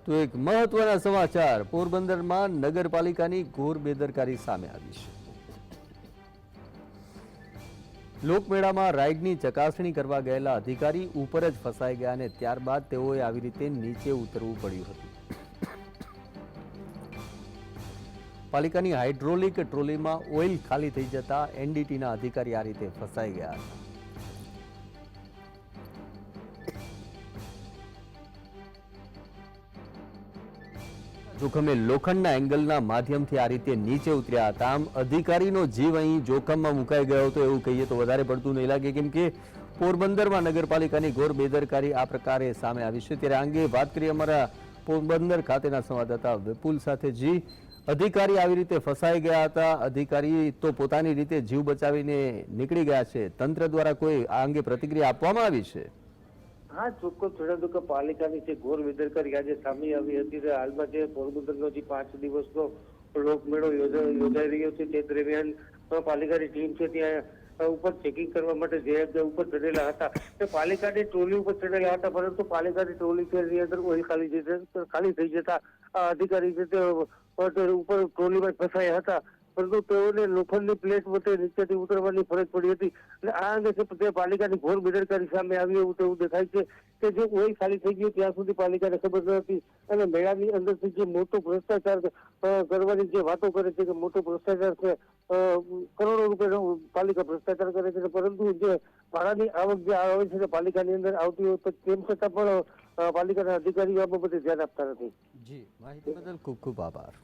તો એક મહત્વના સમાચાર પોરબંદરમાં નગરપાલિકાની ઘોર બેદરકારી સામે આવી છે। લોકમેળામાં રાઇડની ચકાસણી કરવા ગયેલા અધિકારી ઉપર જ ફસાઈ ગયા અને ત્યારબાદ તેઓએ આવી રીતે નીચે ઉતરવું પડ્યું હતું। પાલિકાની હાઇડ્રોલિક ટ્રોલીમાં ઓઇલ ખાલી થઈ જતા એનડીટીના અધિકારી આ રીતે ફસાઈ ગયા હતા। જોખમે લોખંડના એંગલના માધ્યમથી આ રીતે નીચે ઉતર્યા હતા। આમ અધિકારીનો જીવ અહીં જોખમમાં મુકાઈ ગયો હતો એવું કહીએ તો વધારે પડતું નહીં લાગે, કેમ કે પોરબંદરમાં નગરપાલિકાની ઘોર બેદરકારી આ પ્રકારે સામે આવી છે। ત્યારે આ અંગે વાત કરીએ અમારા પોરબંદર ખાતેના સંવાદદાતા વિપુલ સાથે। જી, અધિકારી આવી રીતે ફસાઈ ગયા હતા, અધિકારી તો પોતાની રીતે જીવ બચાવીને નીકળી ગયા છે, તંત્ર દ્વારા કોઈ આ અંગે પ્રતિક્રિયા આપવામાં આવી છે? હા, ચોક્કસ જણાવ્યું કે પાલિકાની જે ઘોર બેદરકારી આજે સામે આવી હતી। હાલમાં જે પોરબંદરનો જે 5 દિવસનો લોકમેળો યોજાઈ રહ્યો છે તે દરમિયાન પાલિકાની ટીમ છે ત્યાં ઉપર ચેકિંગ કરવા માટે જે ઉપર ચડેલા હતા તે પાલિકાની ટ્રોલી ઉપર ચડેલા હતા, પરંતુ પાલિકાની ટ્રોલી છે અંદર ઓઇલ ખાલી થઈ જતા અધિકારી છે તે ઉપર ટ્રોલીમાં ફસાયા હતા, પરંતુ તેઓને લોખંડની પ્લેટ વચ્ચે નીચેથી ઉતરવાની ફરજ પડી હતી। અને આ અંગે છે પાલિકાની ઘોર બેદરકારી સામે આવી એવું તેવું દેખાય છે કે જે ઓઇલ ખાલી થઈ ગયું ત્યાં સુધી પાલિકાને ખબર ન હતી અને મેળાની અંદરથી જે મોટો ભ્રષ્ટાચાર કરવાની જે વાતો કરે છે કે મોટો ભ્રષ્ટાચાર છે, કરોડો રૂપિયાનો પાલિકા ભ્રષ્ટાચાર કરે છે, પરંતુ જે ભાડાની આવક જે આવે છે પાલિકાની અંદર આવતી હોય તેમ છતાં પણ પાલિકાના અધિકારીઓ આ બાબતે ધ્યાન આપતા નથી। જી, માહિતી બદલ ખૂબ ખૂબ આભાર।